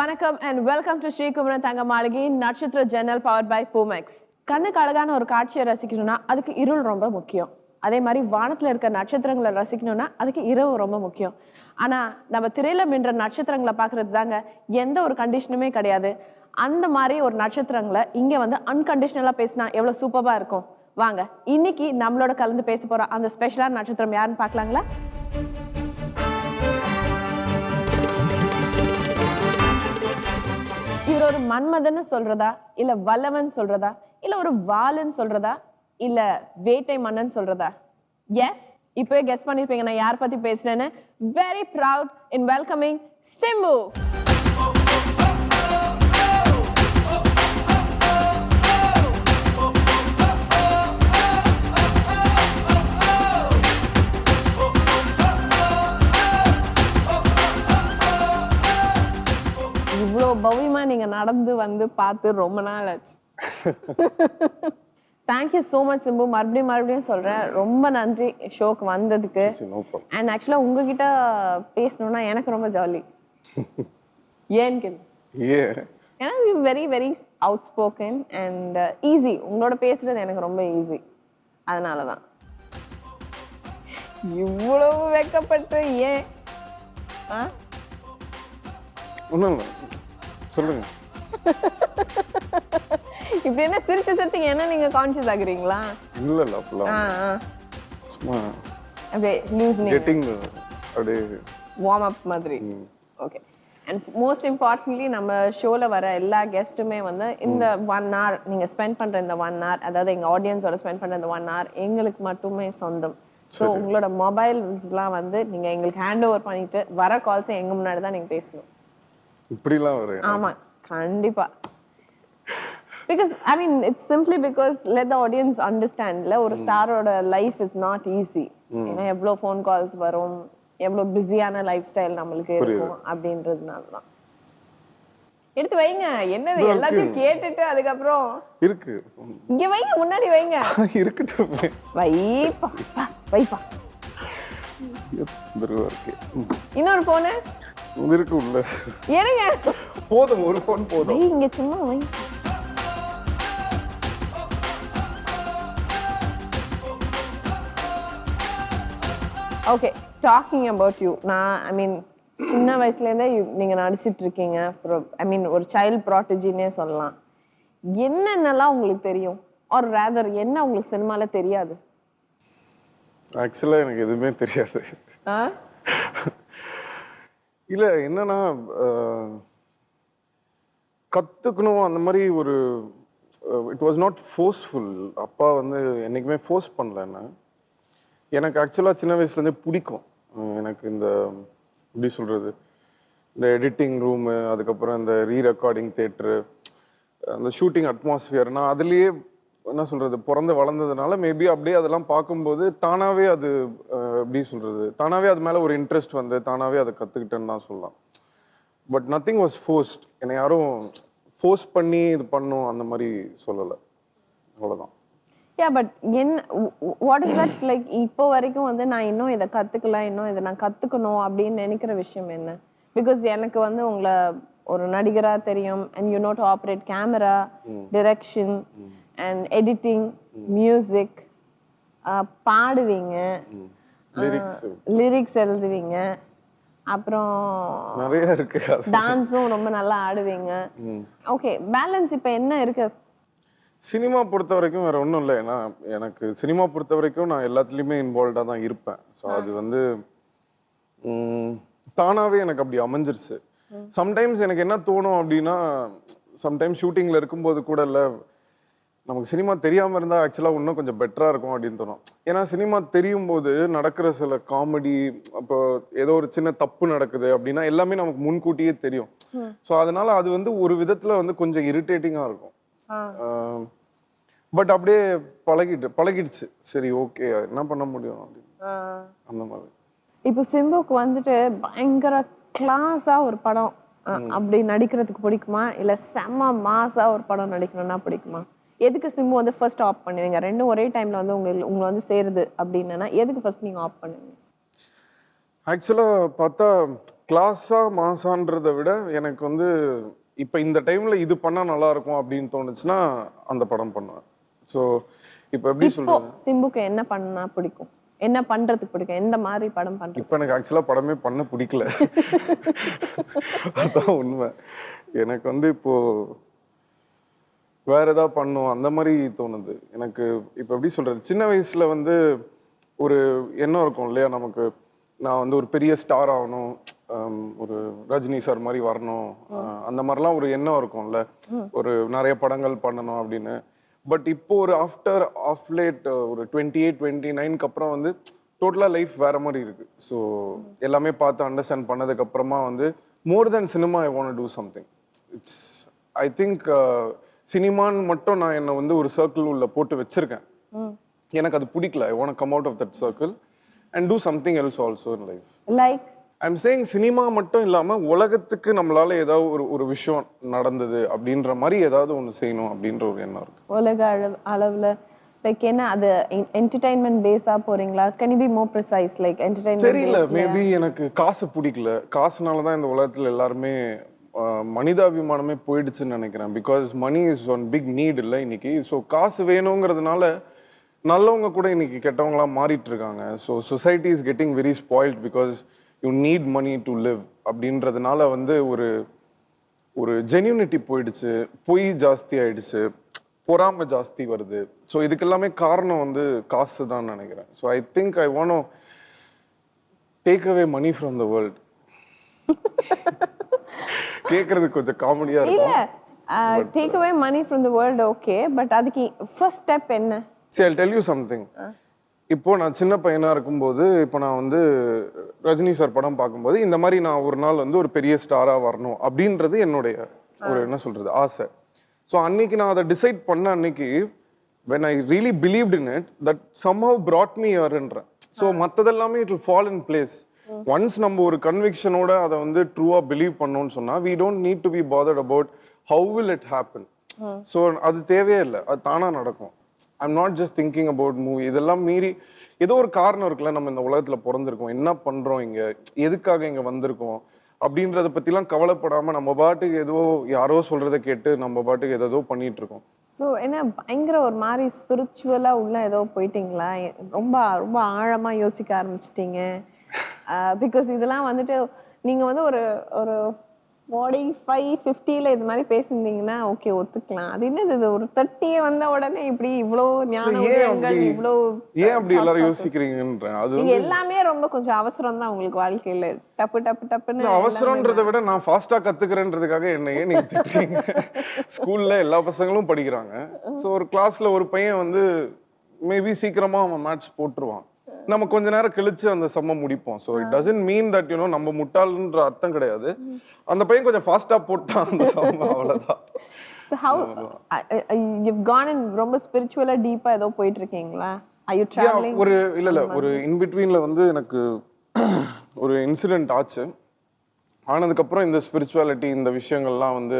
வணக்கம் and welcome to Sri Kumaran தங்க மாளிகை நட்சத்திர ஜன்னல் powered by Pumex. கண்ணுக்கு அழகான ஒரு காட்சியை ரசிக்கணும்னா அதுக்கு இருள் ரொம்ப முக்கியம். அதே மாதிரி வானத்துல இருக்க நட்சத்திரங்களை ரசிக்கணும்னா அதுக்கு இரவு ரொம்ப முக்கியம். ஆனா நம்ம திரையில மின்ற நட்சத்திரங்களை பாக்குறது தாங்க எந்த ஒரு கண்டிஷனுமே கிடையாது. அந்த மாதிரி ஒரு நட்சத்திரங்களை இங்க வந்து அன்கண்டிஷனலா பேசினா எவ்வளவு சூப்பரா இருக்கும். வாங்க இன்னைக்கு நம்மளோட கலந்து பேச போற அந்த ஸ்பெஷலான நட்சத்திரம் யாருன்னு பாக்கலாங்களா? இவர் ஒரு மன்மதன்னு சொல்றதா, இல்ல வல்லவன் சொல்றதா, இல்ல ஒரு வாலன் சொல்றதா, இல்ல வேட்டை மன்னன் சொல்றதா? எஸ், இப்பவே கெஸ் பண்ணிருப்பீங்க நான் யார் பத்தி பேசுறேன்னு. வெரி ப்ரவுட் இன் வெல்கமிங் சிம்பு. இவ்வளோ பவ்யமா நீங்க நடந்து வந்து பார்த்து ரொம்ப நாள் ஆச்சு. Thank you so much Simbu. மறுபடியும் சொல்றேன், ரொம்ப நன்றி ஷோக்கு வந்ததுக்கு. அண்ட் ஆக்சுவலா உங்ககிட்ட பேசணும்னா எனக்கு ரொம்ப ஜாலி. ஏன்னு ஏன்னா very very out spoken and easy. உங்களோட பேசுறது எனக்கு ரொம்ப ஈஸி. அதனாலதான் இவ்வளவு வெக்கப்பட்டு ஏன் சொல்லுங்க. இப்படி என்ன சிரிச்சு என்ன நீங்க கான்ஷியஸ் ஆகுறீங்களா? இல்ல அப்பலாம் சும்மா அப்படியே லூஸ்னிங் கெட்டிங் அப்படியே வார்ம் அப் மாதிரி. ஓகே. அண்ட் மோஸ்ட் இம்பார்ட்டன்ட்லி நம்ம ஷோல வர எல்லா கெஸ்ட்டுமே வந்து இந்த 1 hour நீங்க ஸ்பெண்ட் பண்ற இந்த 1 hour, அதாவது எங்க ஆடியன்ஸோட ஸ்பெண்ட் பண்ற இந்த 1 hour எங்களுக்கு மட்டுமே சொந்தம். ஸோ உங்களோட மொபைல்ஸ்லாம் வந்து நீங்க எங்களுக்கு ஹேண்ட் ஓவர் பண்ணிட்டு வர கால்ஸ் எங்க முன்னாடி தான் நீங்க பேசணும். இப்படிலாம் வரும். ஆமா கண்டிப்பா. Because I mean it's simply because let the audience understand la ஒரு ஸ்டாரோட லைஃப் இஸ் நாட் ஈஸி. ஏன்னா எவ்வளோ ஃபோன் கால்ஸ் வரும், எவ்வளோ பிஸியான லைஃப் ஸ்டைல் நம்மளுக்கு இருக்கும் அப்படின்றதுனால தான். எடுத்து வைங்க. என்னது எல்லாத்தையும் கேட்டுட்டு அதுக்கப்புறம் இருக்கு இங்க வைங்க, முன்னாடி வைங்க. இருக்கட்டும், வைப்பா. இன்னொரு போனு இருக்கு உள்ள. எடுங்க. போதும், ஒரு போன் போதும். இங்க சும்மா வை. Okay, talking about you. நான் ஐ மீன் சின்ன வயசுலேருந்தே நீங்க நடிச்சிட்டு இருக்கீங்க. ஐ மீன் ஒரு சைல்ட் ப்ராட்டஜின்னே சொல்லலாம். என்னென்னலாம் உங்களுக்கு தெரியும், ஆர் ரேதர் என்ன உங்களுக்கு சினிமால தெரியாது? ஆக்சுவலா எனக்கு எதுவுமே தெரியாது. இல்ல என்னன்னா கத்துக்கணும் அந்த மாதிரி ஒரு இட் வாஸ் நாட் ஃபோர்ஸ்ஃபுல். அப்பா வந்து என்னைக்குமே ஃபோர்ஸ் பண்ணல என்ன. எனக்கு ஆக்சுவலாக சின்ன வயசுலேருந்தே பிடிக்கும். எனக்கு இந்த எப்படி சொல்கிறது, இந்த எடிட்டிங் ரூமு, அதுக்கப்புறம் இந்த ரீரெக்கார்டிங் தேட்ரு, அந்த ஷூட்டிங் அட்மாஸ்ஃபியர், நான் அதுலேயே என்ன சொல்கிறது பிறந்து வளர்ந்ததுனால மேபி அப்படியே அதெல்லாம் பார்க்கும்போது தானாகவே அது எப்படி சொல்கிறது, தானாகவே அது மேலே ஒரு இன்ட்ரெஸ்ட் வந்து தானாகவே அதை கற்றுக்கிட்டேன்னு தான் சொல்லலாம். But nothing was forced. என்னை யாரும் ஃபோர்ஸ் பண்ணி இது பண்ணும் அந்த மாதிரி சொல்லலை, அவ்வளோதான். பட் என்ன வாட் இஸ் தட் லைக்? இப்போ வரைக்கும் வந்து நான் இன்னும் இதை கத்துக்கலாம், இன்னும் இதை நான் கத்துக்கணும் அப்படின்னு நினைக்கிற விஷயம் என்ன? பிகாஸ் எனக்கு வந்து உங்களை ஒரு நடிகரா தெரியும், and you know to operate camera, direction and editing, music, பாடுவீங்க, லிரிக்ஸ் எழுதுவீங்க, அப்புறம் நிறைய இருக்கு, டான்ஸும் ரொம்ப நல்லா ஆடுவீங்க. ஓகே, பேலன்ஸ் இப்போ என்ன இருக்கு? சினிமா பொறுத்த வரைக்கும் வேற ஒன்றும் இல்லை. ஏன்னா எனக்கு சினிமா பொறுத்த வரைக்கும் நான் எல்லாத்துலேயுமே இன்வால்வ்டாக தான் இருப்பேன். ஸோ அது வந்து தானாகவே எனக்கு அப்படி அமைஞ்சிருச்சு. சம்டைம்ஸ் எனக்கு என்ன தோணும் அப்படின்னா, சம்டைம்ஸ் ஷூட்டிங்கில் இருக்கும்போது கூட இல்லை, நமக்கு சினிமா தெரியாமல் இருந்தால் ஆக்சுவலாக இன்னும் கொஞ்சம் பெட்டராக இருக்கும் அப்படின்னு தோணும். ஏன்னா சினிமா தெரியும் போது நடக்கிற சில காமெடி, அப்போ ஏதோ ஒரு சின்ன தப்பு நடக்குது அப்படின்னா எல்லாமே நமக்கு முன்கூட்டியே தெரியும். ஸோ அதனால அது வந்து ஒரு விதத்தில் வந்து கொஞ்சம் இரிட்டேட்டிங்காக இருக்கும். பட் அப்படியே பழகிடுச்சு. சரி ஓகே, என்ன பண்ண முடியும் அப்படின்னு அந்த மாதிரி. இப்போ சிம்புக்கு வந்துட்டு பயங்கர கிளாஸா ஒரு படம் அப்படி நடிக்கிறதுக்கு பிடிக்குமா, இல்ல செம்ம மாசா ஒரு படம் நடிக்கணும்னா பிடிக்குமா? எதுக்கு சிம்பு வந்து ஃபர்ஸ்ட் ஆப் பண்ணுவீங்க? ரெண்டும் ஒரே டைம்ல வந்து உங்களை வந்து சேருது அப்படின்னா எதுக்கு ஃபர்ஸ்ட் நீங்க ஆப் பண்ணுவீங்க? ஆக்சுவலா பார்த்தா கிளாஸா மாசான்றதை விட எனக்கு வந்து இப்போ இந்த டைம்ல இது பண்ணா நல்லா இருக்கும் அப்படின்னு தோணுச்சுன்னா அந்த படம் பண்ணுவேன். ஸோ இப்போ எப்படி இப்போ சொல்றது, சிம்புக்கு என்ன பண்ணா பிடிக்கும், என்ன பண்றதுக்கு பிடிக்கும், எந்த மாதிரி படம் பண்றது? இப்போ எனக்கு ஆக்சுவலா படமே பண்ண பிடிக்கல. அதான் உண்மை. எனக்கு வந்து இப்போ வேற ஏதாவது பண்ணும் அந்த மாதிரி தோணுது எனக்கு. இப்போ எப்படி சொல்றது, சின்ன வயசுல வந்து ஒரு எண்ணம் இருக்கும் இல்லையா நமக்கு, நான் வந்து ஒரு பெரிய ஸ்டார் ஆகணும், ஒரு ரஜினி சார் மாதிரி வரணும், அந்த மாதிரிலாம் ஒரு எண்ணம் இருக்கும்ல, ஒரு நிறைய படங்கள் பண்ணணும் அப்படின்னு. பட் இப்போ ஒரு ஆஃப் லேட் ஒரு 28-29க்கு அப்புறம் வந்து டோட்டலா லைஃப் வேற மாதிரி இருக்கு. ஸோ எல்லாமே பார்த்து அண்டர்ஸ்டாண்ட் பண்ணதுக்கு அப்புறமா வந்து more then cinema I want to something. It's I think சினிமான்னு மட்டும் நான் என்னை வந்து ஒரு சர்க்கிள் உள்ள போட்டு வச்சிருக்கேன். எனக்கு அது பிடிக்கல. I want come out of that circle and do something else also in life. Like I'm saying cinema மட்டும் இல்லாம உலகத்துக்கு நம்மளால ஏதாவது ஒரு விஷயம் நடந்தது அப்படின்ற மாதிரி ஏதாவது ஒண்ணு செய்யணும் அப்படின்ற ஒரு எண்ணம் இருக்கு. உலக அளவுல லைக் என்ன அது என்டர்டைன்மெண்ட் பேஸா போறீங்களா? Can you be more precise like entertainment? தெரியல, மேபி எனக்கு காசு பிடிக்கல. காசுனால தான் இந்த உலகத்துல எல்லாருமே மனிதாபிமானமே போயிடுச்சுன்னு நினைக்கிறேன். Because money is one big need இல்லை இன்னைக்கு. ஸோ காசு வேணுங்கிறதுனால நல்லவங்க கூட இன்னைக்கு கெட்டவங்களா மாறிட்டு இருக்காங்க. So society is getting very spoiled because you need money to live அப்படின்றதுனால வந்து ஒரு ஜென்யூனிட்டி போயிடுச்சு, பொய் ஜாஸ்தி ஆயிடுச்சு, பொறாமை ஜாஸ்தி வருது. ஸோ இதுக்கு எல்லாமே காரணம் வந்து காசு தான் நினைக்கிறேன். So I think I want to take away money from the world. கேக்குறது கொஞ்சம் காமெடியா இல்ல இருக்கும். Take away money from the world okay, but அதுக்கு ஃபர்ஸ்ட் ஸ்டெப் என்ன? சரி, I'll tell you something. இப்போ நான் சின்ன பையனா இருக்கும்போது, இப்போ நான் வந்து ரஜினி சார் படம் பார்க்கும்போது இந்த மாதிரி நான் ஒரு நாள் வந்து ஒரு பெரிய ஸ்டாரா வரணும் அப்படின்றது என்னுடைய ஒரு என்ன சொல்றது ஆசை. ஸோ அன்னைக்கு நான் அதை டிசைட் பண்ண அன்னைக்கு when I really believed in it, that somehow brought me hereன்றேன். ஸோ மற்றதெல்லாமே it will fall in place. Once நம்ம ஒரு கன்விக்ஷனோட அதை வந்து ட்ரூவா பிலீவ் பண்ணோம்னு சொன்னா we don't need to be bothered about how will it happen. So அது தேவையே இல்லை, அது தானா நடக்கும். I'm not just thinking about movie. இதெல்லாம் மீறி ஏதோ ஒரு காரணம் இருக்குல்ல, நம்ம இந்த உலகத்துல பிறந்திருக்கோம், என்ன பண்றோம் இங்க, எதுக்காக இங்க வந்திருக்கோம் அப்படின்றத பத்திலாம் கவலைப்படாம நம்ம பாட்டுக்கு ஏதோ யாரோ சொல்றதை கேட்டு நம்ம பாட்டுக்கு ஏதோ பண்ணிட்டு இருக்கோம். ஸோ என்ன பயங்கர ஒரு மாதிரி ஸ்பிரிச்சுவலா உள்ள ஏதோ போயிட்டீங்களா? ரொம்ப ரொம்ப ஆழமா யோசிக்க ஆரம்பிச்சிட்டீங்க. பிகாஸ் இதெல்லாம் வந்துட்டு நீங்க வந்து ஒரு ஒரு 45-50ல இது மாதிரி பேசியிருந்தீங்கன்னா ஓகே ஒத்துக்கலாம். அது என்னது இது ஒரு 30 வந்த உடனே இப்படி இவ்வளோ ஞான உதயங்கள், இவ்வளோ ஏன் அப்படி எல்லாரும் யோசிக்கிறீங்கன்றேன். அது நீங்க எல்லாமே ரொம்ப கொஞ்சம் அவசரம் தான் உங்களுக்கு வாழ்க்கையில. டப்பு டப்பு டப்புன்னு அவசரம்ன்றதை விட நான் ஃபாஸ்டா கத்துக்கிறேன்றதுக்காக என்ன ஏன் நீங்க திட்டுறீங்க? ஸ்கூல்ல எல்லா பசங்களும் படிக்கிறாங்க. ஸோ ஒரு கிளாஸ்ல ஒரு பையன் வந்து மேபி சீக்கிரமா அவன் மேட்ச் போட்டுருவான், நம்ம கொஞ்ச நேரம் கழிச்சு அந்த சம்ம முடிப்போம். So it doesn't mean that you know நம்ம முட்டாள்ன்ற அர்த்தம் கிடையாது. அந்த பையன் கொஞ்சம் ஃபாஸ்டா போட்டான் அந்த சம்ம, அவ்வளவுதான். So how you've gone in ரொம்ப ஸ்பிரிச்சுவலா டீப்பா ஏதோ போயிட்டு இருக்கீங்களா? Are you traveling? ஒரு இல்ல ஒரு இன் பிட்வீன்ல வந்து எனக்கு ஒரு இன்சிடென்ட் ஆச்சு. ஆனதுக்கு அப்புறம் இந்த ஸ்பிரிச்சுவாலிட்டி இந்த விஷயங்கள்லாம் வந்து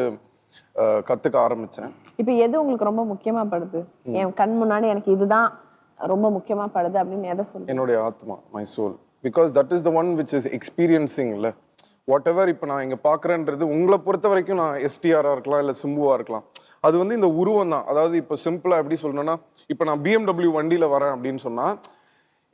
கத்துக்க ஆரம்பிச்சேன். இப்போ எது உங்களுக்கு ரொம்ப முக்கியமா படுது? என் கண் முன்னாடி எனக்கு இதுதான் ரொம்ப முக்கியமா படுது அப்படின்னு எதை சொல்லுங்க? என்னுடைய ஆத்மா, my soul. Because that is the one which is experiencing இல்ல வாட் எவர். இப்போ நான் இங்க பாக்குறேன்றது உங்களை பொறுத்த வரைக்கும் நான் எஸ்டிஆரா இருக்கலாம் இல்ல சிம்புவா இருக்கலாம். அது வந்து இந்த உருவம் தான். அதாவது இப்போ சிம்பிளா எப்படி சொல்லணும்னா, இப்போ நான் BMW வண்டியில வரேன் அப்படின்னு சொன்னா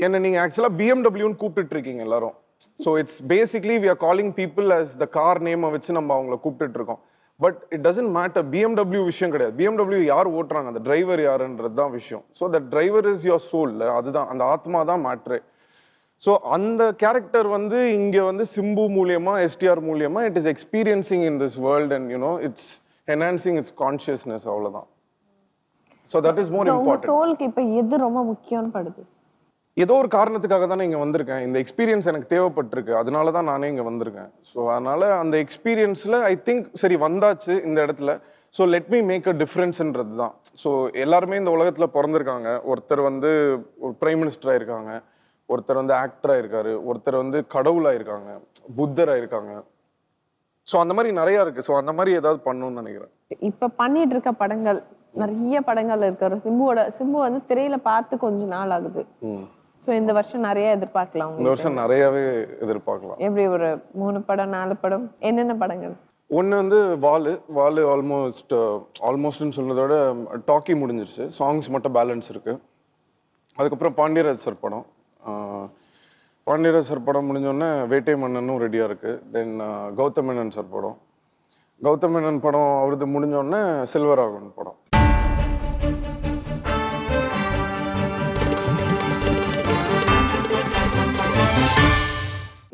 என்ன நீங்க ஆக்சுவலா BMWன்னு கூப்பிட்டு இருக்கீங்க எல்லாரும். So it's basically we are calling people as the car நேமை வச்சு நம்ம அவங்களை கூப்பிட்டு இருக்கோம். But it doesn't matter. BMW விஷயம் கிடையாது. BMW யார் ஓட்டுறாங்க, அந்த டிரைவர் யாருன்றது தான் விஷயம். So that driver is your soul. அதுதான் அந்த ஆத்மா தான் மேட்ரு. ஸோ அந்த கேரக்டர் வந்து இங்க வந்து சிம்பு மூலியமா எஸ்டிஆர் மூலியமா it is experiencing in this world and you know it's enhancing it's consciousness, அவ்வளவுதான். So that is more important. சோலுக்கு இப்போ எது ரொம்ப முக்கியம்னு படுது? ஏதோ ஒரு காரணத்துக்காக தானே இங்க வந்திருக்கேன். இந்த எக்ஸ்பீரியன்ஸ் எனக்கு தேவைப்பட்டிருக்கு, அதனால தான் நானே இங்க வந்திருக்கேன். ஸோ அதனால அந்த எக்ஸ்பீரியன்ஸ்ல ஐ திங்க் சரி வந்தாச்சு இந்த இடத்துல, so let me make a டிஃபரன்ஸ்ன்றது தான். ஸோ எல்லாருமே இந்த உலகத்துல பிறந்திருக்காங்க. ஒருத்தர் வந்து ஒரு பிரைம் மினிஸ்டரா இருக்காங்க, ஒருத்தர் வந்து ஆக்டரா இருக்காரு, ஒருத்தர் வந்து கடவுளா இருக்காங்க, புத்தரா இருக்காங்க. ஸோ அந்த மாதிரி நிறைய இருக்கு. ஸோ அந்த மாதிரி ஏதாவது பண்ணணும்னு நினைக்கிறேன். இப்ப பண்ணிட்டு இருக்க படங்கள் நிறைய படங்கள் இருக்கு. சிம்பு வந்து திரையில பார்த்து கொஞ்ச நாள் ஆகுது. ஸோ இந்த வருஷம் நிறைய எதிர்பார்க்கலாம் இந்த உங்களுக்கு. வருஷம் நிறையவே எதிர்பார்க்கலாம். எப்படி ஒரு 3 படம் 4 படம் என்னென்ன படங்கள்? ஒன்று வந்து வாலு ஆல்மோஸ்ட்னு சொல்றதோட டாக்கி முடிஞ்சிருச்சு, சாங்ஸ் மட்டும் பேலன்ஸ் இருக்கு. அதுக்கப்புறம் பாண்டியராஜ் சார் படம், பாண்டியராஜ் சார் படம் முடிஞ்சோடனே வேட்டை மன்னனும் ரெடியாக இருக்கு. தென் கௌதம் மேனன் சார் படம், கௌதம் மேனன் படம் அவரது முடிஞ்சோடனே செல்வராகவன் படம்.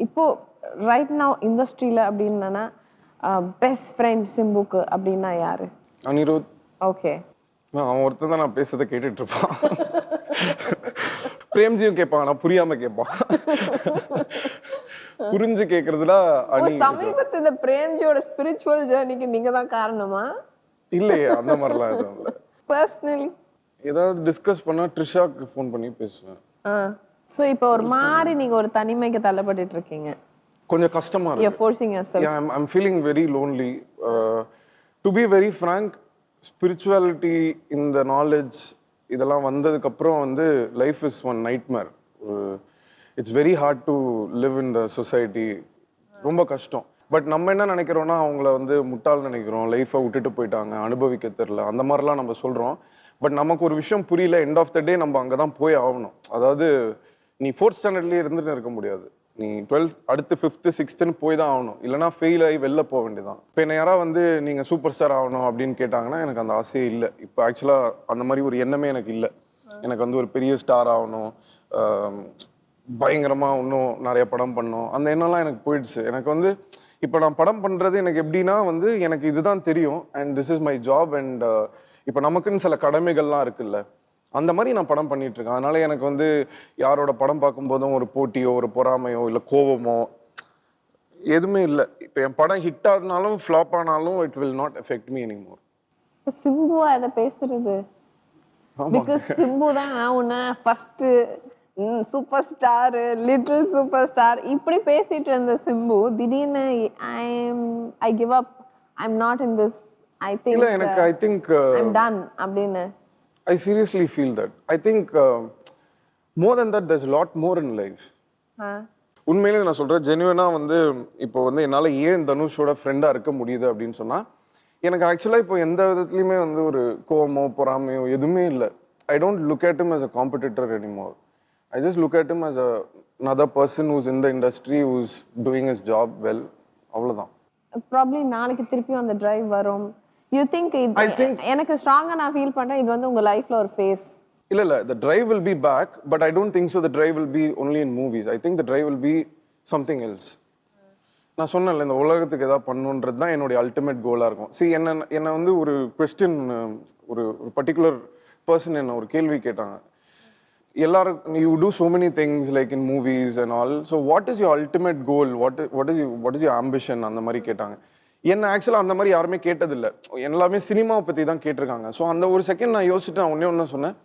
இப்போ ரைட் நவ் இண்டஸ்ட்ரியில அப்படின்னா பெஸ்ட் ஃப்ரெண்ட் சிம்புக்கு அப்படின்னா யாரு? அனிருத். ஓகே, அவன் ஒருத்தன் தான் நான் பேசுறதை கேட்டுட்டு இருப்பான். பிரேம்ஜியும் கேட்பான், நான் புரியாம கேட்பான். புரிஞ்சு கேக்குறதுல சமீபத்து இந்த பிரேம்ஜியோட ஸ்பிரிச்சுவல் ஜர்னிக்கு நீங்க தான் காரணமா? இல்லையே, அந்த மாதிரிலாம் எதுவும் இல்லை. பர்சனலி ஏதாவது டிஸ்கஸ் பண்ணா ட்ரிஷாக்கு ஃபோன் பண்ணி பேசுவேன். சோ இப்போ ஒரு மாதிரி நீங்க ஒரு தனிமைக்கு தள்ளப்பட்டுட்டு இருக்கீங்க. கொஞ்சம் கஷ்டமா இருக்கு. You're forcing yourself. Yeah, I'm feeling very lonely. To be very frank, spirituality in the knowledge இதெல்லாம் வந்ததுக்கு அப்புறம் வந்து life is one nightmare. It's very hard to live in the society. ரொம்ப கஷ்டம். பட் நம்ம என்ன நினைக்கிறோம்னா அவங்கள வந்து முட்டாள் நினைக்கிறோம், லைஃபை விட்டுட்டு போயிட்டாங்க, அனுபவிக்க தெரியல, அந்த மாதிரிலாம் நம்ம சொல்றோம். பட் நமக்கு ஒரு விஷயம் புரியல, எண்ட் ஆஃப் த டே நம்ம அங்கதான் போய் ஆகணும். அதாவது நீ 4th ஸ்டாண்டர்ட்லயே இருந்துட்டு இருக்க முடியாது, நீ 12th அடுத்து 5th 6th போய் தான் ஆகணும், இல்லைனா ஃபெயில் ஆகி வெளில போக வேண்டியதான். இப்போ என்ன யாராவது வந்து நீங்க சூப்பர் ஸ்டார் ஆகணும் அப்படின்னு கேட்டாங்கன்னா எனக்கு அந்த ஆசையே இல்லை. இப்போ ஆக்சுவலா அந்த மாதிரி ஒரு எண்ணமே எனக்கு இல்லை. எனக்கு வந்து ஒரு பெரிய ஸ்டார் ஆகணும், பயங்கரமா இன்னும் நிறைய படம் பண்ணணும், அந்த எண்ணம்லாம் எனக்கு போயிடுச்சு. எனக்கு வந்து இப்போ நான் படம் பண்றது எனக்கு எப்படின்னா வந்து எனக்கு இதுதான் தெரியும், and this is my job, and இப்போ நமக்குன்னு சில கடமைகள்லாம் இருக்குல்ல, அந்த மாதிரி நான் படம் பண்ணிட்டு இருக்கேன். அதனால எனக்கு வந்து யாரோட படம் பார்க்கும்போதும் ஒரு போட்டியோ ஒரு பொறாமையோ இல்லை கோவமோ எதுவுமே இல்லை. இப்போ என் படம் ஹிட் ஆனாலும் ஃப்ளாப் ஆனாலும் it will not affect me anymore. சிம்புவா அதை பேசுறது? பிகாஸ் சிம்பு தான் ஆகுனா first super star, little super star இப்படி பேசிட்டு இருந்த சிம்பு திடீர்னு I give up, I am not in this, I think இல்லை எனக்கு I think I am done அப்படின்னு. I seriously feel that. I think more than that, there's a lot more in life. உண்மையிலே நான் சொல்றேன், ஜெனுவனா வந்து இப்போ வந்து என்னால் ஏன் தனுஷோட ஃப்ரெண்டா இருக்க முடியுது அப்படின்னு சொன்னா, எனக்கு ஆக்சுவலா இப்போ எந்த விதத்துலையுமே வந்து ஒரு கோவமோ பொறாமையோ எதுவுமே இல்லை. I don't look at him as a competitor anymore. I just look at him as another person who's in the industry, who's doing his job well. அவ்வளவுதான். Probably நாளைக்கு திருப்பியும் அந்த டிரைவ் வரும். You think எனக்கு ஸ்ட்ராங்கா நான் ஃபீல் பண்றேன் இது வந்து உங்க லைஃப்ல ஒரு ஃபேஸ். இல்ல the drive will be back, but I don't think so the drive will be only in movies. I think the drive will be something else. நான் சொன்னேன்ல, இந்த உலகத்துக்கு ஏதாவது பண்ணணுன்றது தான் என்னுடைய அல்டிமேட் கோலா இருக்கும். என்ன வந்து ஒரு கொஸ்டின், ஒரு பர்டிகுலர் பர்சன் என்ன ஒரு கேள்வி கேட்டாங்க. எல்லாரும் you do so many things like in movies and all, so what is your ultimate goal, what is your ambition அந்த மாதிரி கேட்டாங்க. என்ன ஆக்சுவலா அந்த மாதிரி யாருமே கேட்டதில்லை, எல்லாமே சினிமாவை பத்தி தான் கேட்டிருக்காங்க. ஸோ அந்த ஒரு செகண்ட் நான் யோசிச்சுட்டு நான் ஒண்ணு சொன்னேன்,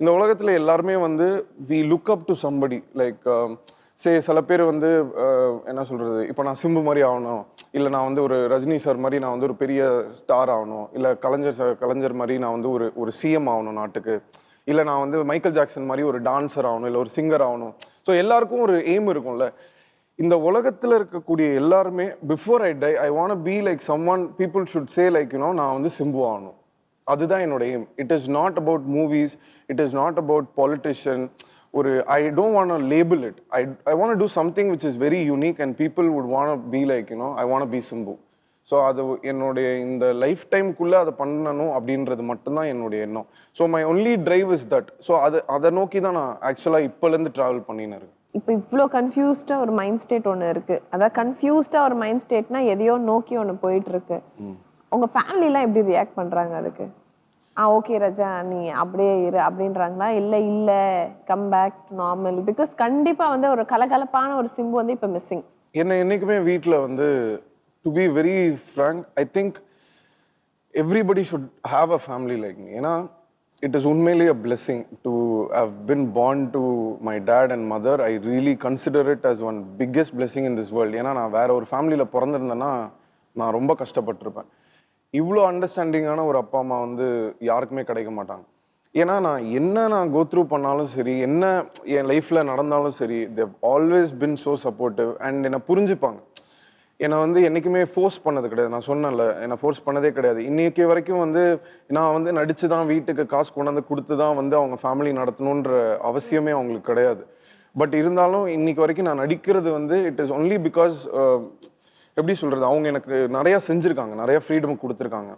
இந்த உலகத்துல எல்லாருமே வந்து we look up to somebody, like சில பேர் வந்து என்ன சொல்றது, இப்போ நான் சிம்பு மாதிரி ஆகணும், இல்லை நான் வந்து ஒரு ரஜினி சார் மாதிரி நான் வந்து ஒரு பெரிய ஸ்டார் ஆகணும், இல்லை கலைஞர் மாதிரி நான் வந்து ஒரு சிஎம் ஆகணும் நாட்டுக்கு, இல்லை நான் வந்து மைக்கேல் ஜாக்சன் மாதிரி ஒரு டான்சர் ஆகணும், இல்லை ஒரு சிங்கர் ஆகணும். ஸோ எல்லாருக்கும் ஒரு எய்ம் இருக்கும்ல. இந்த உலகத்துல இருக்கக்கூடிய எல்லாருமே before I die I want be like someone, people should say like you know நான் வந்து சிம்பு ஆகணும். அதுதான் என்னோட aim. It is not about movies, it is not about politician. ஒரு I don't want label it, I want to something which is very unique and people would want be like you know I want be Simbu. So அது என்னுடைய இந்த life டைம்குள்ளே அதை பண்ணணும் அப்படின்றது மட்டும்தான் என்னுடைய எண்ணம். So my only drive is that. So அதை நோக்கி தான் நான் ஆக்சுவலாக இப்போலேருந்து ட்ராவல் பண்ணின்னு இருக்கேன். இப்போ இவ்வளோ கன்ஃபியூஸ்டா ஒரு மைண்ட் ஸ்டேட் ஒன்று இருக்கு, அதாவது கன்ஃபியூஸ்டா ஒரு மைண்ட் ஸ்டேட்னா எதையோ நோக்கி ஒன்று போயிட்டு இருக்கு. உங்க ஃபேமிலிலாம் எப்படி ரியாக்ட் பண்றாங்க அதுக்கு? ஓகே ரஜா நீ அப்படியே இரு அப்படின்றாங்களா, இல்ல come back to normal? Because கண்டிப்பா வந்து ஒரு கலகலப்பான ஒரு சிம்பு வந்து இப்போ மிஸ்ஸிங். என்ன என்னைக்குமே வீட்டில் வந்து to be very frank I think everybody should have a family like me. ஏன்னா it is unmely a blessing to have been born to my dad and mother. I really consider it as one biggest blessing in this world. ஏன்னா நான் வேற ஒரு ஃபேமிலியில் பிறந்திருந்தேன்னா நான் ரொம்ப கஷ்டப்பட்டிருப்பேன். இவ்வளோ அண்டர்ஸ்டாண்டிங்கான ஒரு அப்பா அம்மா வந்து யாருக்குமே கிடைக்க மாட்டாங்க. ஏன்னா நான் கோத்ரூ பண்ணாலும் சரி, என்ன என் லைஃப்ல நடந்தாலும் சரி, they always been so supportive and என்னை புரிஞ்சுப்பாங்க. என்னை வந்து என்னைக்குமே ஃபோர்ஸ் பண்ணது கிடையாது. நான் சொன்னேன்ல, என்னை ஃபோர்ஸ் பண்ணதே கிடையாது. இன்னைக்கு வரைக்கும் வந்து நான் வந்து நடிச்சு தான் வீட்டுக்கு காசு கொண்டாந்து குடுத்து தான் வந்து அவங்க ஃபேமிலி நடத்தணுன்ற அவசியமே அவங்களுக்கு கிடையாது. பட் இருந்தாலும் இன்னைக்கு வரைக்கும் நான் நடிக்கிறது வந்து இட் இஸ் ஒன்லி பிகாஸ் எப்படி சொல்றது, அவங்க எனக்கு நிறைய செஞ்சிருக்காங்க, நிறைய ஃப்ரீடம் குடுத்துருக்காங்க.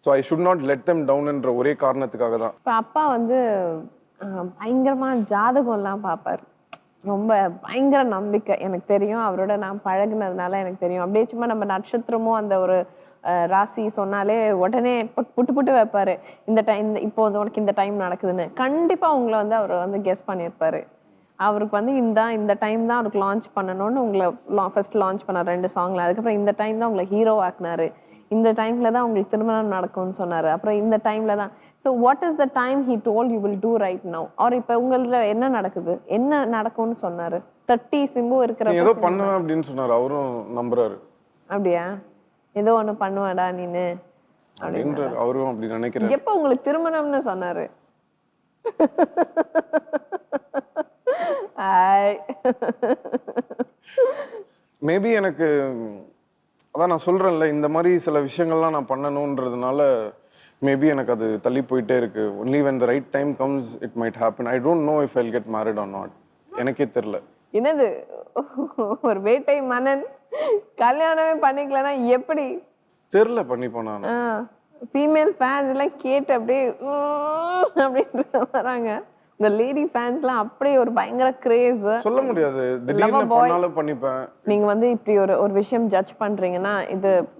So I should not let them டவுன்ன்ற ஒரே காரணத்துக்காக தான். இப்ப அப்பா வந்து பயங்கரமா ஜாதகம் எல்லாம் பார்ப்பாரு. ரொம்ப பயங்கர நம்பிக்கை. எனக்கு தெரியும், அவரோட நான் பழகுனதுனால எனக்கு தெரியும். அப்படியே சும்மா நம்ம நட்சத்திரமும் அந்த ஒரு ராசி சொன்னாலே உடனே புட்டு புட்டு வைப்பாரு. இந்த டைம் இப்போ வந்து உனக்கு இந்த டைம் நடக்குதுன்னு கண்டிப்பா உங்களை வந்து அவர் வந்து கெஸ் பண்ணியிருப்பாரு. அவருக்கு வந்து இந்த டைம் தான் அவருக்கு லான்ச் பண்ணணும்னு உங்களை ஃபர்ஸ்ட் லான்ச் பண்ணார் 2 சாங்ல. அதுக்கப்புறம் இந்த டைம் தான் உங்களை ஹீரோ ஆக்குனாரு. இந்த டைம்ல தான் உங்களுக்கு திருமணம் நடக்கும்னு சொன்னாரு. அப்புறம் இந்த டைம்ல தான். So what is the time he told you will do right now? அவர் இப்ப உங்கள என்ன நடக்குது, என்ன நடக்கும்னு சொன்னாரு? 30 சிம்பு இருக்கிற ஏதோ பண்ணுவேன் அப்படின்னு சொன்னாரு. அவரும் நம்புறாரு. அப்படியா? ஏதோ ஒண்ணு பண்ணுவாடா நீனு அப்படின்றாரு. அவரும் அப்படி நினைக்கிறாரு. எப்ப உங்களுக்கு திருமணம்னு சொன்னாரு? மேபி எனக்கு அதான் நான் சொல்றேன்ல, இந்த மாதிரி சில விஷயங்கள்லாம் நான் பண்ணணுன்றதுனால மேபி எனக்கு அது தள்ளி போயிட்டே இருக்கு. Only when the right time comes it might happen. I don't know if I'll get married or not. எனக்கே தெரியல. என்னது ஒரு வேட்டை மன்னன் கல்யாணமே பண்ணிக்கலனா எப்படி? தெரியல பண்ணிப்போம் நான். ஃபீமேல் ஃபேன்ஸ் எல்லாம் கேட்டு அப்படியே அப்படின்ற வராங்க. இந்த லேடி ஃபேன்ஸ்லாம் அப்படியே ஒரு பயங்கர கிரேஸ். சொல்ல முடியாது, திடீர்னு பண்ணாலும் பண்ணிப்பேன். நீங்க வந்து இப்படி ஒரு விஷயம் ஜட்ஜ் பண்றீங்கன்னா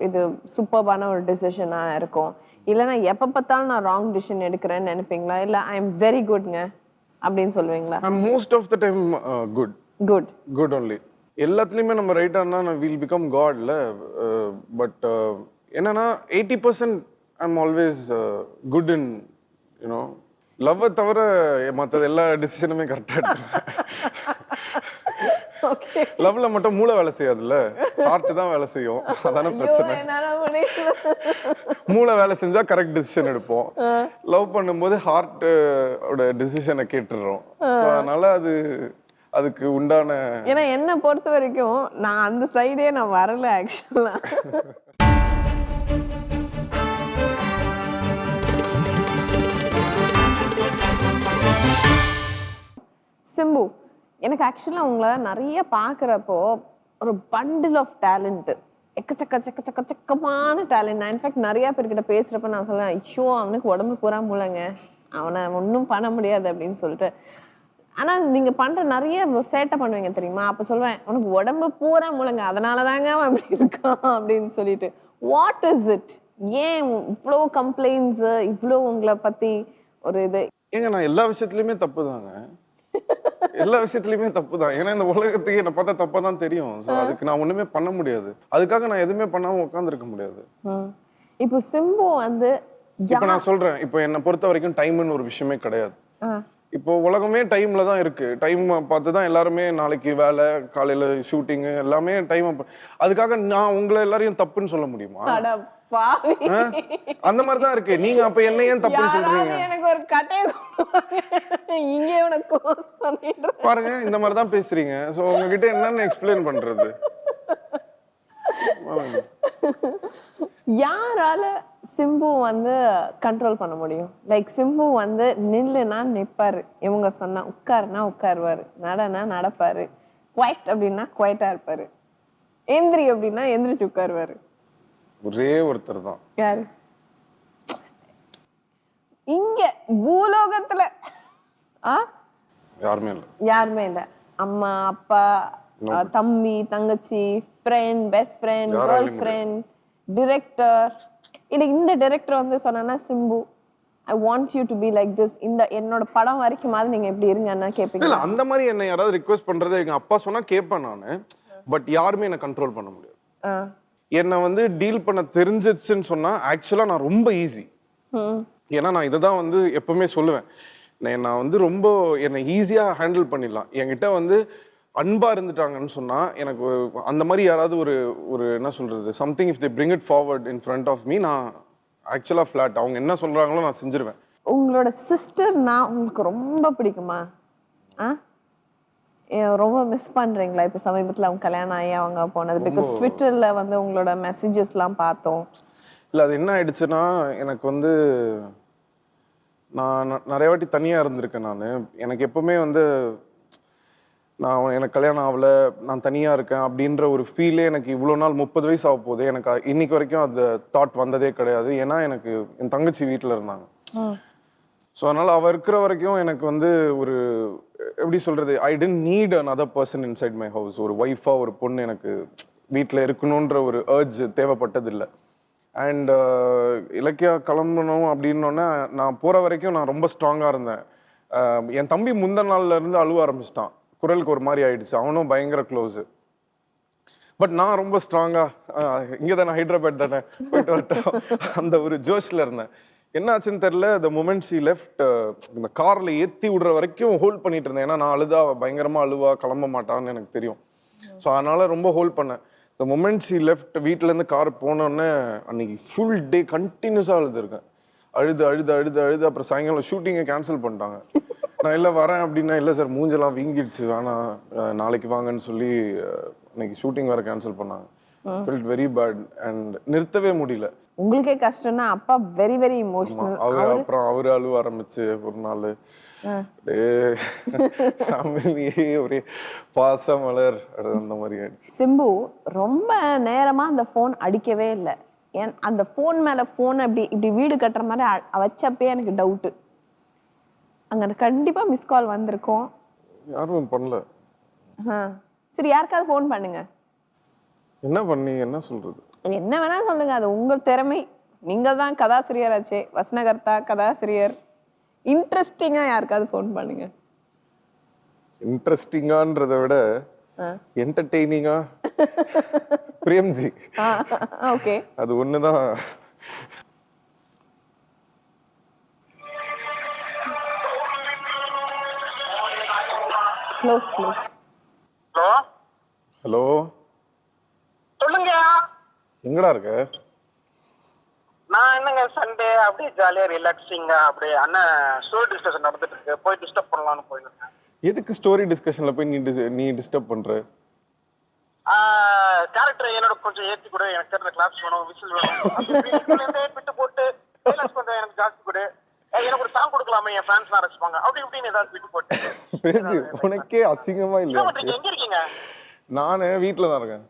இது சூப்பர்பான ஒரு டிசிஷனா இருக்கும். இல்லைன்னா எப்ப பார்த்தாலும் நான் ராங் டிசிஷன் எடுக்கிறேன்னு நினைப்பீங்களா? இல்ல ஐ எம் வெரி குட்ங்க அப்படின்னு சொல்லுவீங்களா? Most of the time good only. எல்லாத்துலயுமே நம்ம ரைட்டா இருந்தா வில் பிகம் காட்ல. பட் என்னன்னா 80% I am always good in you know love. தவிர மற்றது எல்லா டிசிஷனுமே கரெக்டா எடுத்துருவேன். லவ்ல மட்டும் மூளை வேலை செய்யாதுல்ல, ஹார்ட் தான் வேலை செய்யும். அதான பிரச்சனை. மூளை வேலை செஞ்சா கரெக்ட் டிசிஷன் எடுப்போம். லவ் பண்ணும்போது ஹார்ட் ஓட டிசிஷனை கேட்டுறோம். அதனால அதுக்கு உண்டான. ஏன்னா என்ன பொறுத்த வரைக்கும் நான் அந்த சைடே நான் வரல ஆக்சுவலா. சிம்பு, எனக்கு ஆக்சுவலா உங்களை நிறைய பாக்குறப்போ ஒரு பண்டில் ஆஃப் டேலண்ட், எக்கச்சக்கமான டேலண்ட். நான் இன்ஃபேக்ட் நிறைய பேர்கிட்ட பேசுறப்ப நான் சொல்லுவேன், ஐயோ அவனுக்கு உடம்பு பூரா மூளைங்க, அவனை ஒன்றும் பண்ண முடியாது அப்படின்னு சொல்லிட்டு. ஆனா நீங்க பண்ற நிறைய சேட்டை பண்ணுவீங்க தெரியுமா? அப்ப சொல்லுவேன், உனக்கு உடம்பு பூரா மூளைங்க, அதனாலதாங்க அவன் அப்படி இருக்கான் அப்படின்னு சொல்லிட்டு. What is it? ஏன் இவ்வளோ கம்ப்ளைண்ட்ஸ், இவ்வளோ உங்களை பத்தி ஒரு இது? ஏங்க நான் எல்லா விஷயத்துலயுமே தப்பு தாங்க. எல்லா விஷயத்துலயுமே தப்பு தான். ஏன்னா இந்த உலகத்துக்கு என்ன பார்த்தா தப்பா தான் தெரியும். சோ அதுக்கு நான் ஒண்ணுமே பண்ண முடியாது. அதுக்காக நான் எதுவுமே பண்ணாம உட்கார்ந்துருக்க முடியாது. இப்போ சிம்பு வந்து இப்ப நான் சொல்றேன், இப்போ என்ன பொறுத்த வரைக்கும் டைம்னு ஒரு விஷயமே கிடையாது. இப்போ உலகமே டைம்ல தான் இருக்கு. டைம் பார்த்து தான் எல்லாருமே நாளைக்கு வேலை, காலையில ஷூட்டிங் எல்லாமே டைம். அதுக்காக நான் உங்களை எல்லாரையும் தப்புன்னு சொல்ல முடியுமா? அந்த மாதிரி தான் இருக்கு. நீங்க அப்ப என்ன ஏன் தப்புன்னு சொல்றீங்க? எனக்கு ஒரு கட்டைய இங்க உனக்கு க்ளோஸ் பண்ணிடுறேன் பாருங்க, இந்த மாதிரி தான் பேசுறீங்க. சோ உங்ககிட்ட என்னன்னு எக்ஸ்பிளைன் பண்றது? யாரால சிம்பு வந்து கண்ட்ரோல் பண்ண முடியும்? லைக் சிம்பு வந்து நில்லுனா நிப்பாரு, இவங்க சொன்னா உட்காருனா உட்காருவாரு, நடனா நடப்பாரு, குவைட் அப்படின்னா குவைட்டா இருப்பாரு, எந்திரி அப்படின்னா எந்திரிச்சு உட்காருவாரு. ஒரே ஒருத்தர் தான். யாரு? இங்க பூலோகத்துல யாருமே இல்ல. அம்மா, அப்பா, தம்பி, தங்கச்சி, friend, best friend, girl friend, director. இல்ல இந்த டிரெக்டர் வந்து சொன்னா, Simbu I want you to be like this, இந்த என்னோட படம் வரைக்குமாவது நீங்க எப்படி இருங்கன்னா கேப்பீங்க? இல்ல அந்த மாதிரி என்ன யாராவது ரிக்வெஸ்ட் பண்றது எங்க அப்பா சொன்னா கேட்பேன் நானு. பட் யாருமே என்ன கண்ட்ரோல் பண்ண முடியாது. என்ன வந்து டீல் பண்ண தெரிஞ்சிச்சுன்னு சொன்னா ஆக்சுவலா நான் ரொம்ப ஈஸி. ஏன்னா நான் இதைதான் வந்து எப்பவுமே சொல்லுவேன், நான் வந்து ரொம்ப என்னை ஈஸியா ஹேண்டில் பண்ணிடலாம். என்கிட்ட வந்து அன்பா இருந்துட்டாங்கன்னு சொன்னா எனக்கு அந்த மாதிரி யாராவது ஒரு என்ன சொல்றது, something if they bring it forward in front of me, நான் ஆக்சுவலா ஃபிளாட். அவங்க என்ன சொல்றாங்களோ நான் செஞ்சிருவேன். உங்களோட சிஸ்டர்னா உங்களுக்கு ரொம்ப பிடிக்குமா? ஆ ரொம்ப மிஸ் பண்றீங்களா இப்ப சமீபத்துல அவங்க கல்யாணம் ஆகி அவங்க போனது? பிகாஸ் ட்விட்டர்ல வந்து உங்களோட மெசேஜஸ் எல்லாம் பார்த்தோம். இல்ல அது என்ன ஆயிடுச்சுன்னா, எனக்கு வந்து நான் நிறைய வாட்டி தனியா இருந்திருக்கேன் நானு. எனக்கு எப்பவுமே வந்து எனக்கு கல்யாணம் ஆகல, நான் தனியா இருக்கேன் அப்படின்ற ஒரு ஃபீலே எனக்கு இவ்வளோ நாள் 30 வயசு ஆக போகுது. எனக்கு இன்னைக்கு வரைக்கும் அந்த தாட் வந்ததே கிடையாது. ஏன்னா எனக்கு என் தங்கச்சி வீட்ல இருந்தாங்க. ஸோ அதனால அவ இருக்கிற வரைக்கும் எனக்கு வந்து ஒரு எப்படி சொல்றது, I don't need another person inside my house. ஒரு ஒய்ஃபா ஒரு பொண்ணு எனக்கு வீட்டில் இருக்கணுன்ற ஒரு அர்ஜ் தேவைப்பட்டது இல்லை. அண்ட் இலக்கியா கிளம்பணும் அப்படின்னோடனே நான் போற வரைக்கும் நான் ரொம்ப ஸ்ட்ராங்கா இருந்தேன். என் தம்பி முந்தின நாள்ல இருந்து அழுவ ஆரம்பிச்சிட்டான். குரலுக்கு ஒரு மாதிரி ஆயிடுச்சு. அவனும் பயங்கர க்ளோஸ். பட் நான் ரொம்ப ஸ்ட்ராங்கா இங்க தானே, ஹைதராபாத் தானே, போயிட்டு வரட்டும் அந்த ஒரு ஜோஷ்ல இருந்தேன். என்ன ஆச்சுன்னு தெரியல. த மொமெண்ட் ஷி லெஃப்ட், இந்த கார்ல ஏத்தி விடுற வரைக்கும் ஹோல்ட் பண்ணிட்டு இருந்தேன். ஏன்னா நான் அழுதா பயங்கரமா அழுவா, கிளம்ப மாட்டான்னு எனக்கு தெரியும். ஸோ அதனால ரொம்ப ஹோல்ட் பண்ணேன். த மொமெண்ட் ஷி லெஃப்ட், வீட்டுல இருந்து கார் போனோடனே அன்னைக்கு ஃபுல் டே கண்டினியூஸா அழுதுருக்கேன். அழுது அழுது அழுது அழுது அப்புறம் சாயங்காலம் ஷூட்டிங்கை கேன்சல் பண்ணிட்டாங்க. நான் இல்லை வரேன் அப்படின்னா, இல்லை சார் மூஞ்செல்லாம் வீங்கிடுச்சு, வேணாம் நாளைக்கு வாங்கன்னு சொல்லி இன்னைக்கு ஷூட்டிங் வேற கேன்சல் பண்ணாங்க. ஃபெல்ட் வெரி பேட் அண்ட் நிறுத்தவே முடியல. உங்களுக்கே கஷ்டம்னா அப்பா வெரி வெரி இமோஷனல். அப்புறம் அவரு அழுவ ஆரம்பிச்சு ஒரு நாள் ஒரே பாசமலர் அந்த மாதிரி. சிம்பு ரொம்ப நேரமா அந்த போன் அடிக்கவே இல்லை. அந்த போன் மேல போன் அப்படி இப்படி வீடு கட்டுற மாதிரி வச்சப்பே எனக்கு டவுட். அங்க கண்டிப்பா மிஸ் கால் வந்திருக்கும். யாரும் பண்ணல. சரி, யாருக்காவது போன் பண்ணுங்க. என்ன பண்ணி என்ன சொல்றது? என்ன வேணா சொல்லுங்க, அது உங்க திறமை. நீங்க தான் கதாசிரியர் ஆச்சே, வசனகர்த்தா, கதாசிரியர். இன்ட்ரெஸ்டிங்கா யாருக்காவது போன் பண்ணுங்க. இன்ட்ரெஸ்டிங்கான்றதை விட என்டர்டெய்னிங்கா பிரேம்ஜி. ஓகே, அது ஒண்ணுதான். Close close. ஹலோ ஹலோ, சொல்லுங்க. எங்கடா இருக்க? நான் என்னங்க சண்டே அப்படியே ஜாலியா ரிலாக்ஸிங்கா அப்படியே அண்ணன் ஸ்டோரி டிஸ்கஷன் நடந்துட்டு இருக்கு, போய் டிஸ்டர்ப் பண்ணலாம்னு போயிருக்கேன். எதுக்கு ஸ்டோரி டிஸ்கஷன்ல போய் நீ டிஸ்டர்ப் பண்ற? கேரக்டர் என்னோட கொஞ்சம் ஏற்றி கூட, எனக்கு தெரிஞ்ச கிளாஸ் வேணும், விசில் வேணும், விட்டு போட்டு ரிலாக்ஸ் பண்றேன், எனக்கு ஜாஸ்தி கொடு, எனக்கு ஒரு சாங் கொடுக்கலாமே, என் ஃபேன்ஸ் எல்லாம் ரசிப்பாங்க, அப்படி இப்படின்னு ஏதாவது விட்டு போட்டு. உனக்கே அசிங்கமா இல்ல? எங்க இருக்கீங்க? நானு வீட்டுல தான் இருக்கேன்.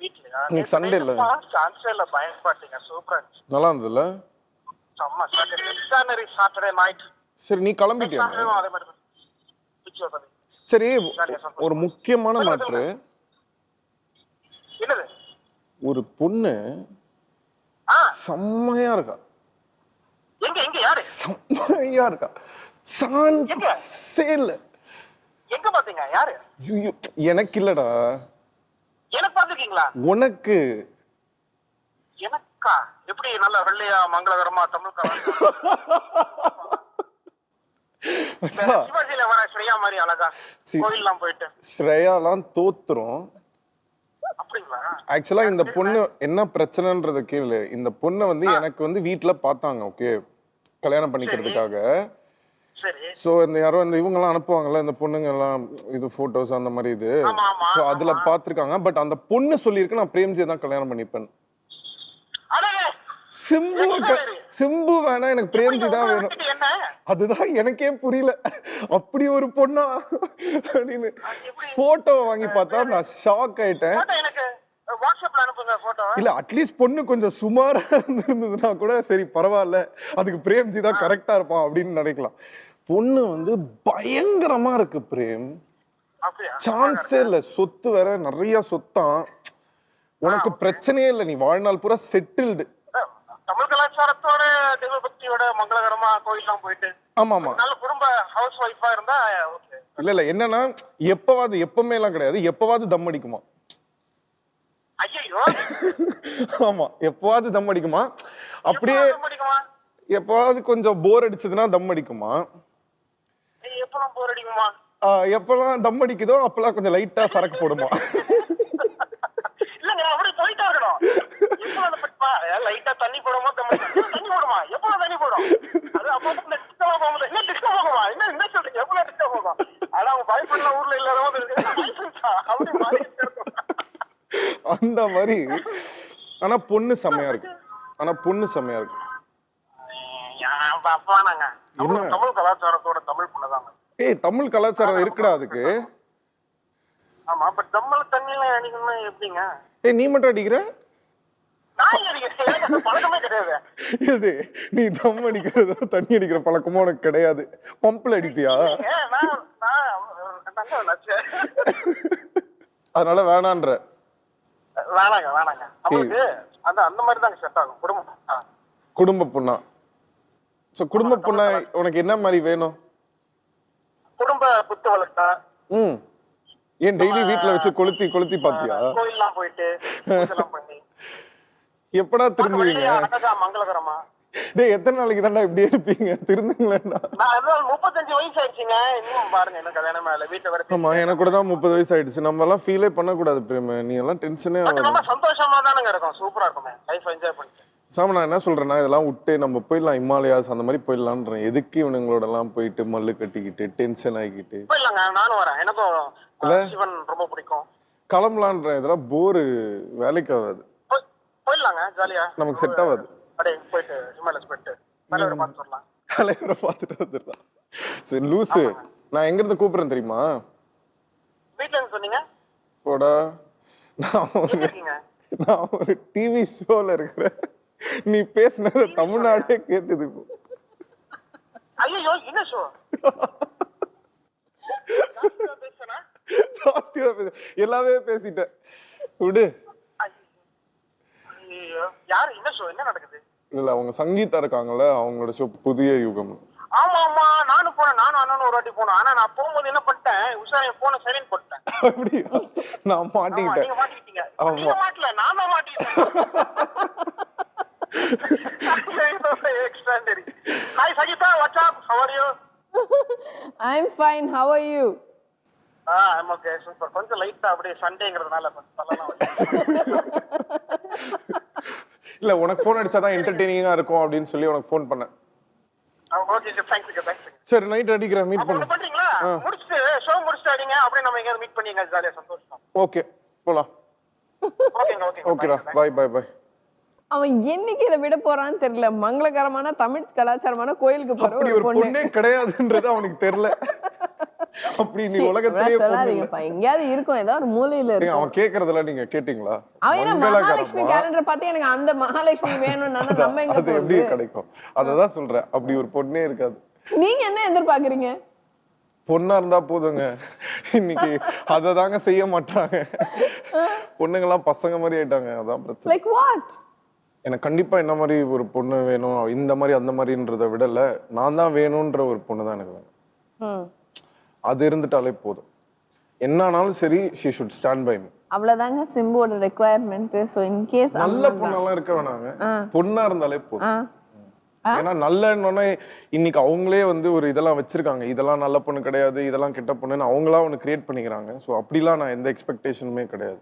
வீட்லயா? சண்டே இல்ல, சான்ஸே இல்ல, பயன்படுத்தீங்க. சூப்பரா இருந்துச்சு, நல்லா இருந்ததுல. செம்ம சாட்டர்டே நைட். சரி, நீ கிளம்பிட்டியா? அதே மாதிரி சரி, ஒரு முக்கியமான மேட்ரு. என்னது? ஒரு பொண்ணு செம்மையா இருக்கா. எங்க எங்க யாரு? செம்மையா இருக்கா. சான்ஸே இல்ல. எங்க பாத்தீங்க? யாரு? எனக்கு இல்லடா. எனக்கு பாத்துக்கீங்களா? உனக்கு. எனக்கா? எப்படி நல்ல வெள்ளையா மங்களகரமா தமிழ்காரன் சிவாஜில வர ஸ்ரேயா மாதிரி அழகா கோயில்லாம் போயிட்டு? ஸ்ரேயாலாம் தோத்துரும். அப்படிங்களா? ஆக்சுவலா இந்த பொண்ணு என்ன பிரச்சனைன்றத கேளு. இந்த பொண்ணை வந்து எனக்கு வந்து வீட்டுல பார்த்தாங்க, ஓகே, கல்யாணம் பண்ணிக்கிறதுக்காக. சோ இந்த யாரோ இந்த இவங்க எல்லாம் அனுப்புவாங்கல்ல, இந்த பொண்ணுங்க எல்லாம் இது போட்டோஸ் அந்த மாதிரி இது, சோ அதுல பாத்துருக்காங்க. பட் அந்த பொண்ணு சொல்லியிருக்கு நான் பிரேம்ஜியை தான் கல்யாணம் பண்ணிப்பேன். சிம்பு வேணா, எனக்கு பிரேம்ஜி தான் வேணும். அதுதான் எனக்கே புரியல, அப்படி ஒரு பொண்ணா அப்படின்னு. போட்டோ வாங்கி பார்த்தா நான் ஷாக் ஆயிட்டேன். இல்ல, அட்லீஸ்ட் பொண்ணு கொஞ்சம் சுமாரா இருந்ததுன்னா கூட சரி பரவாயில்ல, அதுக்கு பிரேம்ஜி தான் கரெக்டா இருப்பான் அப்படின்னு நினைக்கலாம். பொண்ணு வந்து பயங்கரமா இருக்கு பிரேம், சான்ஸே இல்ல. சொத்து வேற நிறைய சொத்தான். உனக்கு பிரச்சனையே இல்ல, நீ வாழ்நாள் பூரா செட்டில்டு. தமிழ் கலாச்சாரத்தோட தெய்வ பக்தியோட மங்களகரமா கோயிலாம் போயிட்டு. ஆமா ஆமா, நல்ல குடும்ப ஹவுஸ் வைஃபா இருந்தா ஓகே. இல்ல என்னன்னா, எப்பவாது, எப்பவுமே எல்லாம் கிடையாது, எப்பவாது தம் அடிக்குமா. ஐயோ, ஆமா, எப்பவாது தம் அடிக்குமா. அப்படியே எப்பவாது கொஞ்சம் போர் அடிச்சதுன்னா தம் அடிக்குமா. எப்பலாம் போர் அடிக்குமா? எப்பெல்லாம் தம் அடிக்குதோ அப்பெல்லாம் கொஞ்சம் லைட்டா சரக்கு போடுமா. இல்லங்க, அப்படி போயிட்டா இருக்கணும். எப்பலாம் லைட்டா தண்ணி போடுமா, தண்ணி போடுமா, எப்பலாம் தண்ணி போடும், அது அப்ப அந்த மாதிரி. ஆனா பொண்ணு செம்மையா இருக்கு. அப்பா நாங்க தமிழ் கலாச்சாரத்தோட தமிழ் பொண்ணுதாங்க. ஏய், தமிழ் கலாச்சாரம் இருக்குடா அதுக்கு. ஆமா, பட் தமிழ் தண்ணியில அடிக்கணும் எப்படிங்க? ஏய், நீ மட்டும் அடிக்கிற? நான் அடிக்கிறேன், எனக்கு அந்த பழக்கமே கிடையாது. இது நீ தம் அடிக்கிறதோ தண்ணி அடிக்கிற பழக்கமோ உனக்கு கிடையாது. பம்பில் அடிப்பியா? அதனால வேணான்ற. வேணாங்க அவங்களுக்கு அந்த மாதிரி தாங்க செட் ஆகும். குடும்ப பொண்ணா? சோ குடும்ப பொண்ணா உனக்கு என்ன மாதிரி வேணும்? குடும்ப புத்து வளர்த்தா. ஏன் டெய்லி வீட்டுல வச்சு கொளுத்தி பாத்தியா? கோயில்லாம் போயிட்டு பண்ணி எப்படா திரும்புவீங்க? மங்களகரமா. டேய், எத்தனை நாளைக்கு தான்டா இப்படியே இருப்பீங்க? திருந்துங்களேன்டா. நான் 35 வயசு ஆயிடுச்சுங்க, இன்னும் பாருங்க என்ன கல்யாணமே இல்ல, வீட்டை வர. ஆமா, எனக்கு கூட தான் 30 வயசு ஆயிடுச்சு. நம்ம எல்லாம் ஃபீலே பண்ணக்கூடாது பிரேம. நீ எல்லாம் டென்ஷனே ஆகாது. நம்ம சந்தோஷமா தானங்க இருக்கும், சூப்பரா இருக்குமே, லைஃப் என்ஜாய் பண்ணிட்டு. சாம, நான் என்ன சொல்றேன்னா, இதெல்லாம் விட்டு நம்ம போயிடலாம், ஹிமாலயாஸ் அந்த மாதிரி போயிடலான்றேன். எதுக்கு இவனுங்களோட எல்லாம் போயிட்டு மல்லு கட்டிக்கிட்டு டென்ஷன் ஆகிக்கிட்டு? போயிடலாங்க, நானும் வரேன், எனக்கும் சிவன் ரொம்ப பிடிக்கும். கிளம்பலான்றேன். இதெல்லாம் போரு, வேலைக்கு ஆகாது. போயிடலாங்க, ஜாலியா. நமக்கு செட் ஆகாது. அப்படியே போயிட்டு ஹிமாலயஸ் போயிட்டு தலைவரை பார்த்து வரலாம். தலைவரை பார்த்துட்டு வந்துடலாம். சரி லூசு, நான் எங்க இருந்து கூப்பிடுறேன் தெரியுமா? வீட்டுல இருந்து சொன்னீங்க? போடா, நான் ஒரு டிவி ஷோல இருக்கிறேன். நீ பேசினது தமிழ்நாடே கேட்டது. ஐயோ, என்ன ஷோ? எல்லாமே பேசிட்டேன், விடு. யாரு, என்ன ஷோ, என்ன நடக்குது? இல்ல, அவங்க சங்கீதா இருக்காங்கல்ல, அவங்களோட ஷோ புதிய யுகம். ஆமா, நானும் போனேன், நானும் அண்ணனும் ஒரு வாட்டி போனோம். ஆனா நான் போகும்போது என்ன பண்ணிட்டேன், உஷாரைய போன சரின்னு போட்டேன். அப்படியா? நான் மாட்டிக்கிட்டேன். நீங்க மாட்டிக்கிட்டீங்க. நீங்க மாட்டல, நான் தான் மாட்டிக்கிட்டேன். Extraordinary. Hi Sagita, what's up? How are you? I'm fine. How are you? I'm okay. Super. கொஞ்சம் லைட்டா அப்படியே சண்டேங்கிறதுனால இல்ல, உனக்கு போன் அடிச்சாதான் என்டர்டெய்னிங்கா இருக்கும் அப்படின்னு சொல்லி உனக்கு போன் பண்ணேன். Okay sir, thanks. சரி, நைட் அடிக்கிறேன், மீட் பண்ணு. பண்றீங்களா? முடிச்சிட்டு ஷோ முடிச்சிட்டு அடிங்க, அப்படியே நம்ம எங்க மீட் பண்ணீங்க, ஜாலியா சந்தோஷம். ஓகே, போலாம். ஓகேடா, பை. அவன் என்னைக்கு இதை விட போறான்னு தெரியல. மங்களகரமான தமிழ் கலாச்சாரமான கோயிலுக்கு போற அப்படி ஒரு பொண்ணே கிடையாதுன்றது அவனுக்கு தெரியல. அப்படி நீ உலகத்திலேயே சொல்லாதீங்கப்பா, எங்கயாவது இருக்கும், ஏதாவது ஒரு மூலையில இருக்கு. அவன் கேக்குறதுல நீங்க கேட்டீங்களா? அவன் மகாலட்சுமி கேலண்டர் பார்த்து எனக்கு அந்த மகாலட்சுமி வேணும்னா நம்ம எங்க அது எப்படி கிடைக்கும்? அததான் சொல்றேன், அப்படி ஒரு பொண்ணே இருக்காது. நீங்க என்ன எதிர்பார்க்கறீங்க? பொண்ணா இருந்தா போதுங்க. இன்னைக்கு அததாங்க செய்ய மாட்டாங்க. பொண்ணுங்க எல்லாம் பசங்க மாதிரி ஆயிட்டாங்க, அதான் பிரச்சனை. Like what? எனக்கு கண்டிப்பா என்ன மாதிரி ஒரு பொண்ணு வேணும், இந்த மாதிரி அந்த மாதிரின்றத விடல, நான் தான் வேணும்ன்ற ஒரு பொண்ணு தான் எனக்கு வேணும். அது இருந்துட்டாலே போதும். என்னானாலும் சரி, she should stand by me. அவ்வளவுதாங்க சிம்புவோட ரெக்குவயர்மெண்ட். சோ இன் கேஸ் நல்ல பொண்ணெல்லாம் இருக்க வேணாங்க, பொண்ணா இருந்தாலே போதும். ஏன்னா நல்ல இன்னைக்கு அவங்களே வந்து ஒரு இதெல்லாம் வச்சிருக்காங்க, இதெல்லாம் நல்ல பொண்ணு கிடையாது, இதெல்லாம் கெட்ட பொண்ணுன்னு அவங்களா ஒண்ணு கிரியேட் பண்ணிக்கிறாங்க. ஸோ அப்படிலாம் நான் எந்த எக்ஸ்பெக்டேஷனுமே கிடையாது.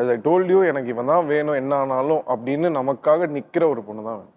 as I told you, எனக்கு இவன் தான் வேணும் என்ன ஆனாலும் அப்படின்னு நமக்காக நிக்கிற ஒரு பொண்ணு தான் வேணும்.